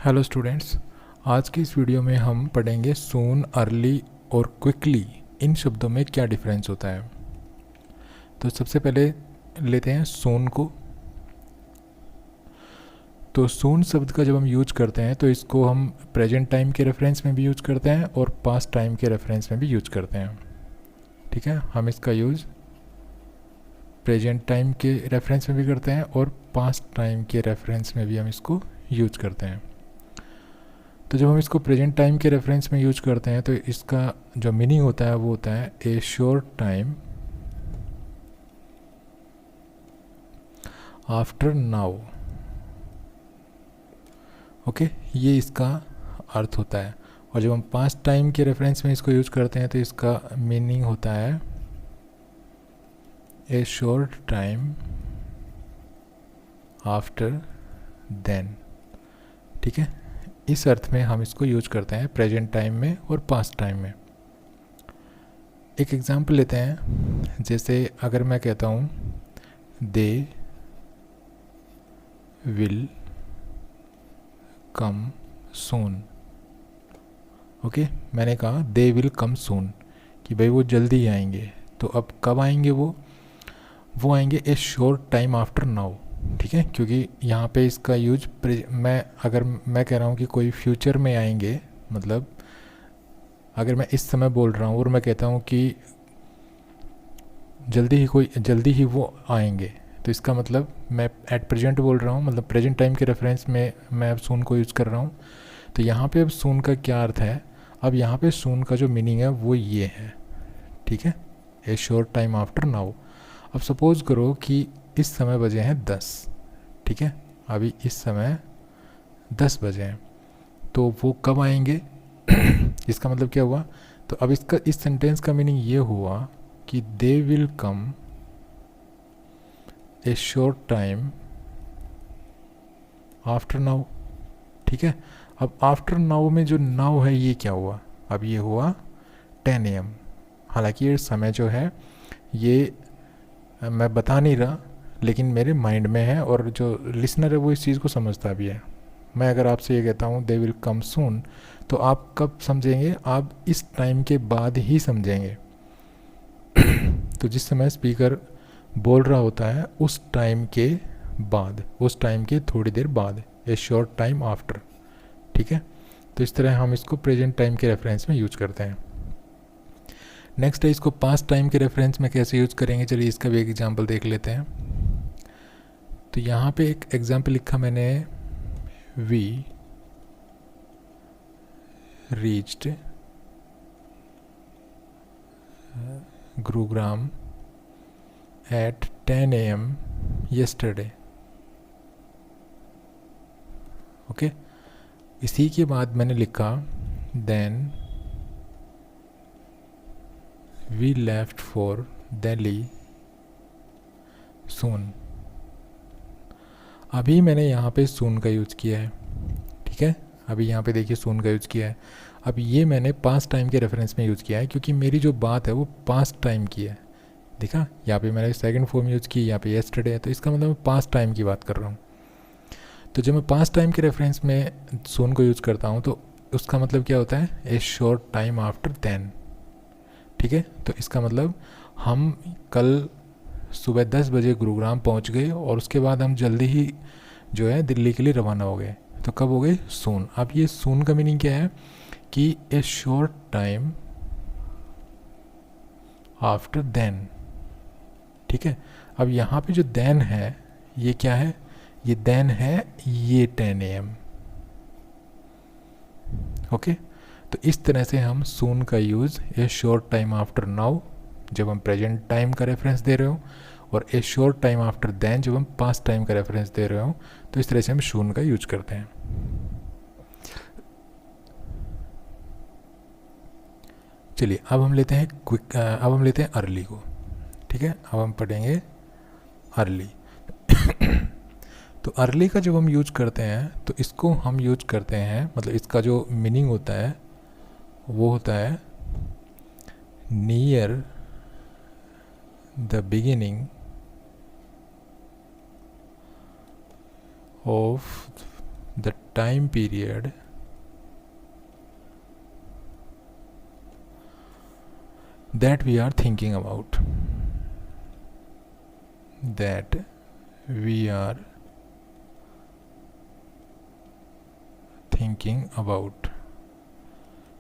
Hello students, आज की इस वीडियो में हम पढ़ेंगे सून, अर्ली और क्विकली इन शब्दों में क्या डिफरेंस होता है। तो सबसे पहले लेते हैं सून को। तो सून शब्द का जब हम यूज करते हैं तो इसको हम प्रेजेंट टाइम के रेफरेंस में भी यूज करते हैं और पास्ट टाइम के रेफरेंस में भी यूज करते हैं। ठीक है, हम इसका यूज़ प्रेजेंट टाइम के रेफरेंस में भी करते हैं और पास्ट टाइम के रेफरेंस में भी हम इसको यूज करते हैं। तो जब हम इसको प्रेजेंट टाइम के रेफरेंस में यूज करते हैं तो इसका जो मीनिंग होता है वो होता है a short time after now. Okay, ये इसका अर्थ होता है। और जब हम पास्ट टाइम के रेफरेंस में इसको यूज करते हैं तो इसका मीनिंग होता है a short time after then. ठीक है, इस अर्थ में हम इसको यूज करते हैं प्रेजेंट टाइम में और पास्ट टाइम में। एक एग्जांपल लेते हैं, जैसे अगर मैं कहता हूँ they will come soon. Okay, मैंने कहा दे विल कम सून कि भाई वो जल्दी ही आएंगे। तो अब कब आएंगे वो आएंगे ए शॉर्ट टाइम आफ्टर नाउ। ठीक है, क्योंकि यहाँ पे इसका यूज अगर मैं कह रहा हूँ कि कोई फ्यूचर में आएंगे, मतलब अगर मैं इस समय बोल रहा हूँ और मैं कहता हूँ कि जल्दी ही वो आएंगे, तो इसका मतलब मैं एट प्रेजेंट बोल रहा हूँ, मतलब प्रेजेंट टाइम के रेफरेंस में मैं अब सून को यूज़ कर रहा हूँ। तो यहाँ पे अब सून का क्या अर्थ है, अब यहाँ पे सून का जो मीनिंग है वो ये है। ठीक है, a short time after now. अब सपोज करो कि इस समय बजे हैं 10। ठीक है, अभी इस समय 10 बजे हैं, तो वो कब आएंगे इसका मतलब क्या हुआ। तो अब इसका इस सेंटेंस का मीनिंग ये हुआ कि they will come A short time after now. ठीक है, अब आफ्टर नाउ में जो नाउ है ये क्या हुआ, अब ये हुआ 10 AM। हालांकि ये समय जो है ये मैं बता नहीं रहा, लेकिन मेरे माइंड में है और जो लिसनर है वो इस चीज़ को समझता भी है। मैं अगर आपसे ये कहता हूँ दे विल कम सून, तो आप कब समझेंगे, आप इस टाइम के बाद ही समझेंगे। तो जिस समय स्पीकर बोल रहा होता है उस टाइम के बाद, उस टाइम के थोड़ी देर बाद, ए शॉर्ट टाइम आफ्टर। ठीक है, तो इस तरह हम इसको प्रेजेंट टाइम के रेफरेंस में यूज करते हैं। नेक्स्ट है, इसको पास्ट टाइम के रेफरेंस में कैसे यूज करेंगे, चलिए इसका भी एक एग्जांपल देख लेते हैं। तो यहाँ पे एक एग्जांपल लिखा मैंने, we reached Gurugram at 10 AM yesterday। Okay, इसी के बाद मैंने लिखा then we left for Delhi soon. अभी मैंने यहाँ पे सून का यूज़ किया है। ठीक है, अभी यहाँ पे देखिए सून का यूज़ किया है। अब ये मैंने पास्ट टाइम के रेफरेंस में यूज़ किया है क्योंकि मेरी जो बात है वो पास्ट टाइम की है। देखा, यहाँ पे मैंने सेकंड फॉर्म यूज़ की, यहाँ पे येस्टरडे है, तो इसका मतलब मैं पास्ट टाइम की बात कर रहा हूँ। तो जब मैं पास्ट टाइम के रेफरेंस में सून को यूज़ करता हूँ तो उसका मतलब क्या होता है, a short time after then. ठीक है, तो इसका मतलब हम कल सुबह 10 बजे गुरुग्राम पहुँच गए और उसके बाद हम जल्दी ही जो है दिल्ली के लिए रवाना हो गए। तो कब हो गए, सून। अब ये सून का मीनिंग क्या है कि a short time after then. ठीक है, अब यहाँ पे जो देन है ये क्या है, ये देन है ये 10 AM। ओके, तो इस तरह से हम सून का use a short time after now जब हम प्रेजेंट टाइम का रेफरेंस दे रहे हो, और a short time after then जब हम पास्ट टाइम का रेफरेंस दे रहे हो, तो इस तरह से हम सून का यूज करते हैं। चलिए अब हम लेते हैं अब हम लेते हैं अर्ली को। ठीक है, अब हम पढ़ेंगे अर्ली। तो अर्ली का जब हम यूज करते हैं तो इसको हम यूज करते हैं, मतलब इसका जो मीनिंग होता है वो होता है near the beginning of the time period that we are thinking about, that we are thinking about।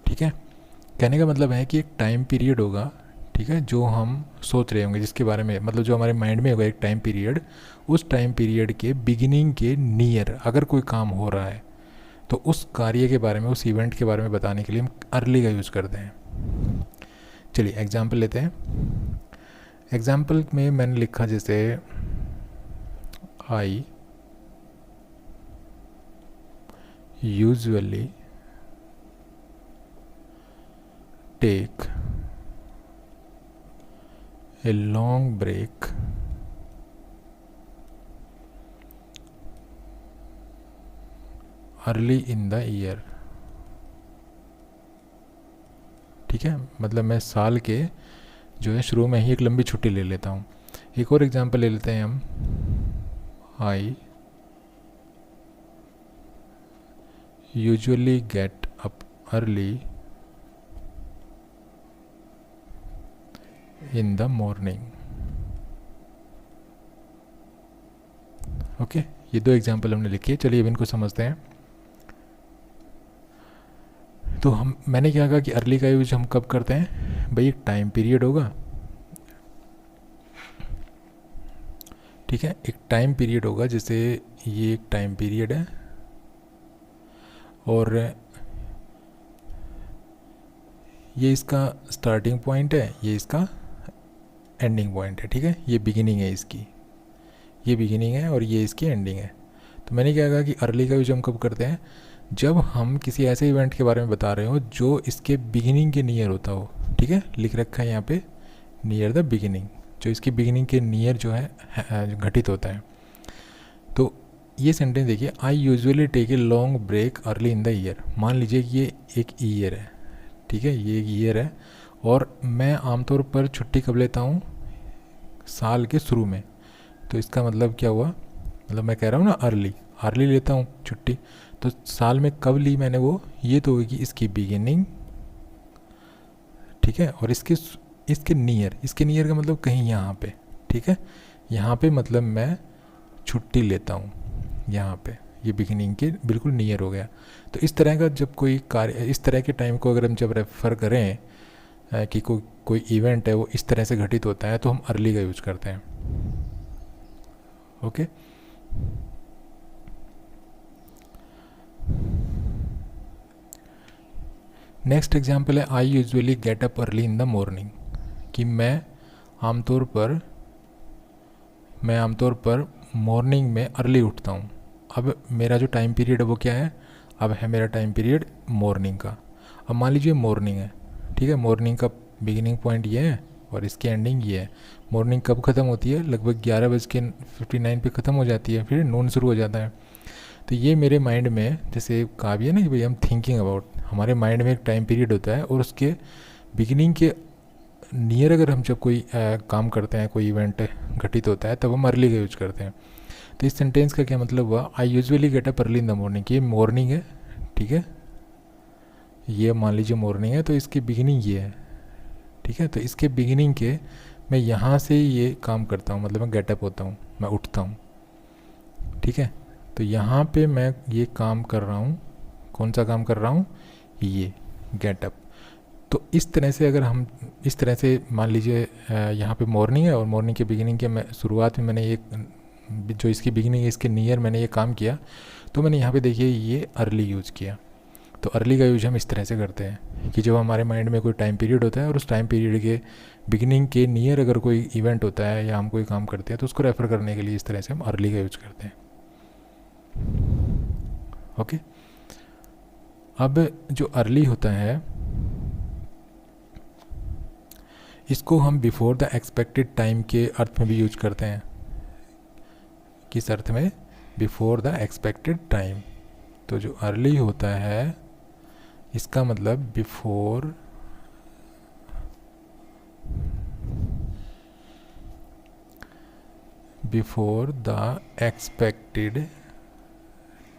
ठीक है, कहने का मतलब है कि एक टाइम पीरियड होगा, ठीक है, जो हम सोच रहे होंगे, जिसके बारे में मतलब जो हमारे माइंड में होगा एक टाइम पीरियड, उस टाइम पीरियड के बिगिनिंग के नियर अगर कोई काम हो रहा है तो उस कार्य के बारे में, उस इवेंट के बारे में बताने के लिए हम अर्ली का यूज़ करते हैं। चलिए एग्जाम्पल लेते हैं। एग्जाम्पल में मैंने लिखा जैसे I usually take a long break early in the year. ठीक है, मतलब मैं साल के जो है शुरू में ही एक लंबी छुट्टी ले लेता हूँ। एक और एग्जांपल ले लेते हैं हम। I usually get up early in the morning. Okay, ये दो एग्जांपल हमने लिखे। चलिए अब इनको समझते हैं। तो मैंने क्या कहा कि अर्ली का यूज हम कब करते हैं भाई, एक टाइम पीरियड होगा, ठीक है, एक टाइम पीरियड होगा, जैसे ये एक टाइम पीरियड है और ये इसका स्टार्टिंग पॉइंट है, ये इसका एंडिंग पॉइंट है। ठीक है, ये बिगिनिंग है इसकी, ये बिगिनिंग है और ये इसकी एंडिंग है। तो मैंने क्या कहा कि अर्ली का यूज हम कब करते हैं, जब हम किसी ऐसे इवेंट के बारे में बता रहे हो जो इसके बिगिनिंग के नियर होता हो। ठीक है, लिख रखा है यहाँ पे नियर द बिगिनिंग, जो इसकी बिगिनिंग के नियर जो है घटित होता है। तो ये सेंटेंस देखिए, I usually take a long break early in the year. मान लीजिए कि ये एक ईयर है, ठीक है, ये एक ईयर है और मैं आमतौर पर छुट्टी कब लेता हूँ, साल के शुरू में। तो इसका मतलब क्या हुआ, मतलब मैं कह रहा हूँ ना अर्ली लेता हूँ छुट्टी। तो साल में कब ली मैंने वो, ये तो होगी इसकी बिगिनिंग, ठीक है, और इसके नियर का मतलब कहीं यहाँ पे। ठीक है, यहाँ पे मतलब मैं छुट्टी लेता हूँ, यहाँ पे ये बिगिनिंग के बिल्कुल नियर हो गया। तो इस तरह का जब कोई कार्य, इस तरह के टाइम को अगर हम जब रेफर करें कि कोई इवेंट है वो इस तरह से घटित होता है, तो हम अर्ली का यूज करते हैं। ओके, नेक्स्ट एग्जाम्पल है I usually get up early in the morning, कि मैं आमतौर पर मॉर्निंग में अर्ली उठता हूँ। अब मेरा जो टाइम पीरियड है वो क्या है, अब है मेरा टाइम पीरियड मॉर्निंग का। अब मान लीजिए मॉर्निंग है, ठीक है, मॉर्निंग का बिगिनिंग पॉइंट ये है और इसकी एंडिंग ये है। मॉर्निंग कब ख़त्म होती है, लगभग 11:59 पे ख़त्म हो जाती है, फिर नून शुरू हो जाता है। तो ये मेरे माइंड में, जैसे कहा भी है ना कि भाई हम थिंकिंग अबाउट, हमारे माइंड में एक टाइम पीरियड होता है और उसके बिगिनिंग के नियर अगर हम जब कोई काम करते हैं, कोई इवेंट घटित होता है, तब हम अर्ली का यूज करते हैं। तो इस सेंटेंस का क्या मतलब हुआ, I usually get up early in the morning. ये मॉर्निंग है, ठीक है, ये मान लीजिए मॉर्निंग है, तो इसकी बिगिनिंग ये है, ठीक है। तो इसके बिगिनिंग के मैं यहाँ से ये काम करता हूँ, मतलब मैं गेटअप होता हूँ, मैं उठता हूँ, ठीक है। तो यहाँ पे मैं ये काम कर रहा हूँ, कौन सा काम कर रहा हूँ, ये गेटअप। तो इस तरह से अगर हम इस तरह से मान लीजिए यहाँ पे मॉर्निंग है और मॉर्निंग के बिगिनिंग के मैं शुरुआत में मैंने ये जो इसकी बिगिनिंग है इसके नियर मैंने ये काम किया, तो मैंने यहाँ पे देखिए ये अर्ली यूज़ किया। तो अर्ली का यूज हम इस तरह से करते हैं कि जब हमारे माइंड में कोई टाइम पीरियड होता है और उस टाइम पीरियड के बिगिनिंग के नियर अगर कोई इवेंट होता है या हम कोई काम करते हैं, तो उसको रेफ़र करने के लिए इस तरह से हम अर्ली का यूज करते हैं। ओके, अब जो अर्ली होता है इसको हम बिफोर द एक्सपेक्टेड टाइम के अर्थ में भी यूज करते हैं। किस अर्थ में, बिफोर द एक्सपेक्टेड टाइम। तो जो अर्ली होता है इसका मतलब before the expected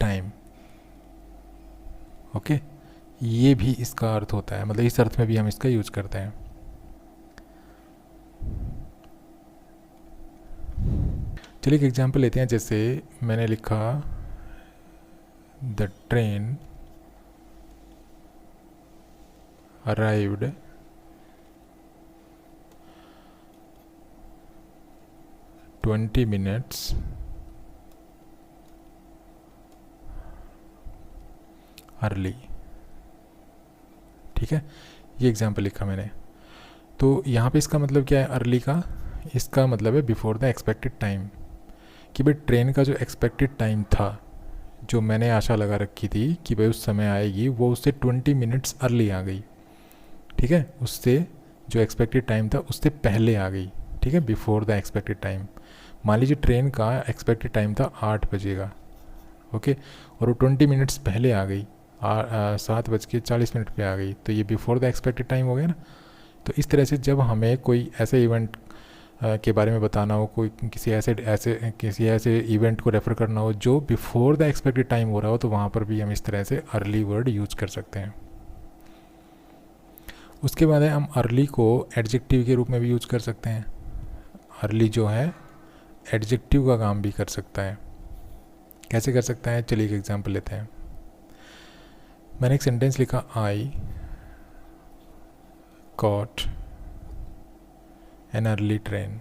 time. Okay, ये भी इसका अर्थ होता है, मतलब इस अर्थ में भी हम इसका यूज करते हैं। चलिए एक एग्जांपल लेते हैं, जैसे मैंने लिखा the train arrived twenty minutes early. ठीक है, ये एग्जांपल लिखा मैंने। तो यहाँ पे इसका मतलब क्या है अर्ली का? इसका मतलब है बिफोर द एक्सपेक्टेड टाइम, कि भाई ट्रेन का जो एक्सपेक्टेड टाइम था, जो मैंने आशा लगा रखी थी कि भाई उस समय आएगी, वो उससे 20 मिनट्स अर्ली आ गई। ठीक है, उससे जो एक्सपेक्टेड टाइम था उससे पहले आ गई। ठीक है, बिफोर द एक्सपेक्टेड टाइम। मान लीजिए ट्रेन का एक्सपेक्टेड टाइम था 8 बजे का, ओके, और वो 20 मिनट्स पहले आ गई, 7:40 पे आ गई, तो ये बिफोर द एक्सपेक्टेड टाइम हो गया ना। तो इस तरह से जब हमें कोई ऐसे इवेंट के बारे में बताना हो, कोई किसी ऐसे इवेंट को रेफ़र करना हो जो बिफोर द एक्सपेक्टेड टाइम हो रहा हो, तो वहाँ पर भी हम इस तरह से अर्ली वर्ड यूज कर सकते हैं। उसके बाद है हम अर्ली को एडजेक्टिव के रूप में भी यूज कर सकते हैं। अर्ली जो है एडजेक्टिव का काम भी कर सकता है। कैसे कर सकता है? चलिए एक एग्जांपल लेते हैं। मैंने एक सेंटेंस लिखा, I caught an early train.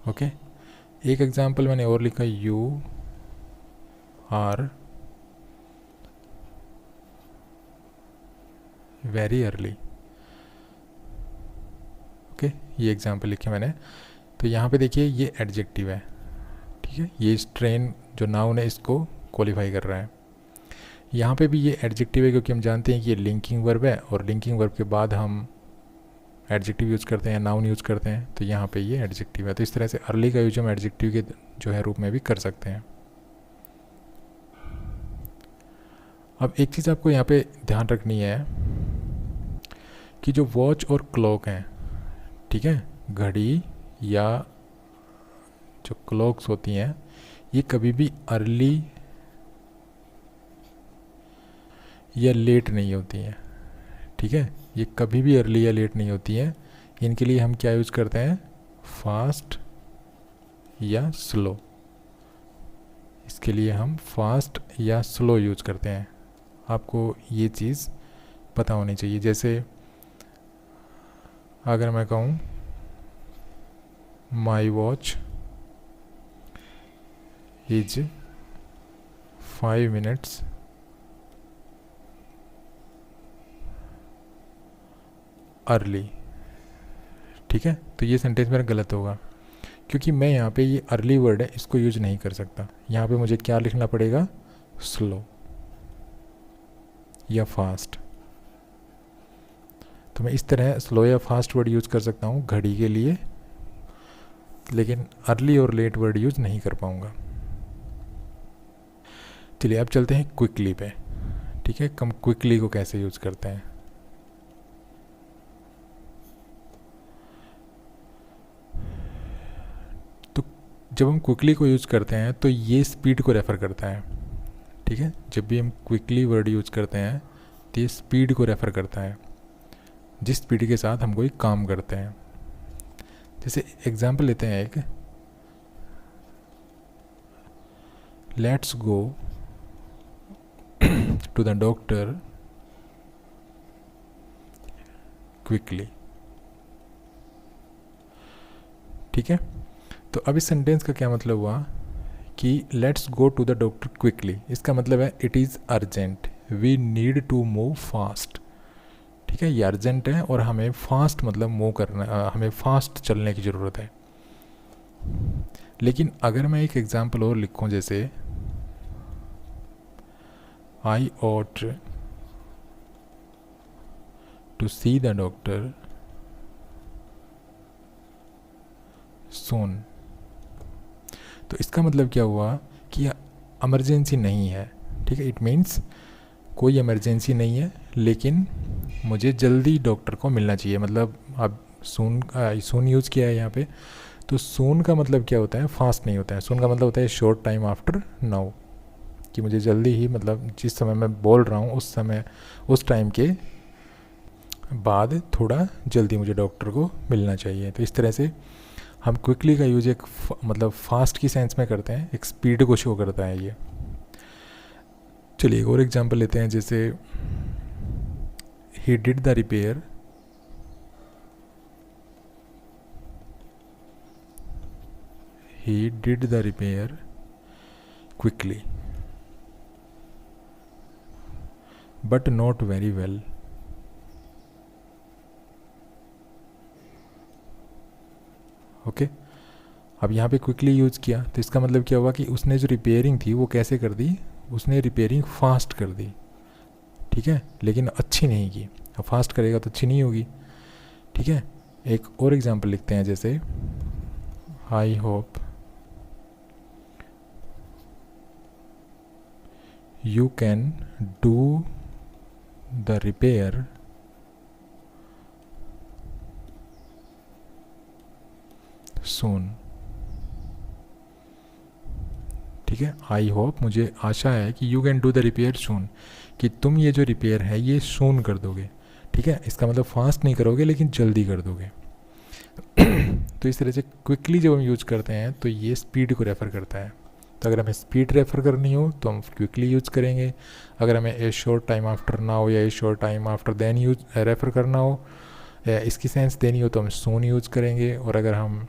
Okay, एक एग्जांपल मैंने और लिखा, you are very early. Okay, ये एग्जांपल लिखे मैंने। तो यहाँ पे देखिए ये एडजेक्टिव है। ठीक है, ये इस ट्रेन जो नाउन है इसको क्वालिफाई कर रहा है। यहाँ पे भी ये एडजेक्टिव है क्योंकि हम जानते हैं कि ये लिंकिंग वर्ब है, और लिंकिंग वर्ब के बाद हम एडजेक्टिव यूज़ करते हैं, नाउन यूज़ करते हैं, तो यहाँ पे ये एडजेक्टिव है। तो इस तरह से अर्ली का यूज हम एडजेक्टिव के जो है रूप में भी कर सकते हैं। अब एक चीज़ आपको यहाँ पे ध्यान रखनी है कि जो वॉच और क्लॉक हैं, ठीक है, घड़ी या जो क्लॉक्स होती हैं, ये कभी भी अर्ली या लेट नहीं होती हैं। ठीक है, ये कभी भी अर्ली या लेट नहीं होती हैं। इनके लिए हम क्या यूज़ करते हैं? फास्ट या स्लो। इसके लिए हम फास्ट या स्लो यूज़ करते हैं। आपको ये चीज़ पता होनी चाहिए। जैसे अगर मैं कहूँ my watch is 5 minutes early, ठीक है, तो ये सेंटेंस मेरा गलत होगा क्योंकि मैं यहाँ पे ये अर्ली वर्ड है इसको यूज नहीं कर सकता। यहाँ पे मुझे क्या लिखना पड़ेगा? स्लो या फास्ट। तो मैं इस तरह स्लो या फास्ट वर्ड यूज़ कर सकता हूँ घड़ी के लिए, लेकिन अर्ली और लेट वर्ड यूज़ नहीं कर पाऊँगा। चलिए अब चलते हैं क्विकली पे। ठीक है, हम क्विकली को कैसे यूज़ करते हैं? तो जब हम क्विकली को यूज़ करते हैं तो ये स्पीड को रेफ़र करता है। ठीक है, जब भी हम क्विकली वर्ड यूज़ करते हैं तो ये स्पीड को रेफ़र करता है, जिस स्पीड के साथ हम कोई काम करते हैं। जैसे एग्जाम्पल लेते हैं एक, let's go to the doctor quickly. ठीक है, तो अब इस सेंटेंस का क्या मतलब हुआ कि let's go to the doctor quickly. इसका मतलब है it is urgent, we need to move fast. ठीक है, ये अर्जेंट है और हमें फास्ट मतलब मूव करना, हमें फास्ट चलने की ज़रूरत है। लेकिन अगर मैं एक एग्जांपल और लिखूं, जैसे आई ought to see the doctor soon, तो इसका मतलब क्या हुआ कि इमरजेंसी नहीं है। ठीक है, इट मीन्स कोई इमरजेंसी नहीं है लेकिन मुझे जल्दी डॉक्टर को मिलना चाहिए। मतलब अब सून यूज़ किया है यहाँ पे, तो सून का मतलब क्या होता है, फास्ट नहीं होता है। सून का मतलब होता है शॉर्ट टाइम आफ्टर नाउ, कि मुझे जल्दी ही, मतलब जिस समय मैं बोल रहा हूँ उस समय, उस टाइम के बाद थोड़ा जल्दी मुझे डॉक्टर को मिलना चाहिए। तो इस तरह से हम क्विकली का यूज एक मतलब फास्ट की सेंस में करते हैं, एक स्पीड को शो करता है ये। चलिए एक और एग्जांपल लेते हैं, जैसे he did the repair, he did the repair quickly but not very well. Okay, अब यहाँ पे क्विकली यूज़ किया तो इसका मतलब क्या हुआ कि उसने जो रिपेयरिंग थी वो कैसे कर दी, उसने रिपेयरिंग फास्ट कर दी, ठीक है, लेकिन अच्छी नहीं की। अब फास्ट करेगा तो अच्छी नहीं होगी, ठीक है। एक और एग्जांपल लिखते हैं, जैसे I hope you can do the repair soon, ठीक है। आई होप, मुझे आशा है कि you can do the repair soon, कि तुम ये जो रिपेयर है ये सून कर दोगे, ठीक है। इसका मतलब फास्ट नहीं करोगे लेकिन जल्दी कर दोगे। तो इस तरह से क्विकली जब हम यूज़ करते हैं तो ये स्पीड को रेफ़र करता है। तो अगर हमें स्पीड रेफ़र करनी हो तो हम क्विकली यूज़ करेंगे, अगर हमें a short time after now या a short time after then use refer करना हो या इसकी सेंस देनी हो तो हम सून यूज़ करेंगे, और अगर हम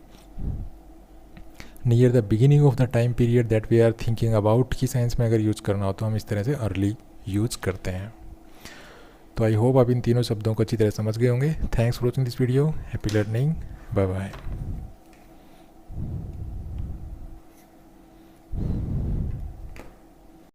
near the beginning of the time period that we are thinking about की सेंस में अगर यूज़ करना हो तो हम इस तरह से अर्ली यूज़ करते हैं। तो आई होप आप इन तीनों शब्दों को अच्छी तरह समझ गए होंगे। Thanks for watching this video, happy learning, bye bye.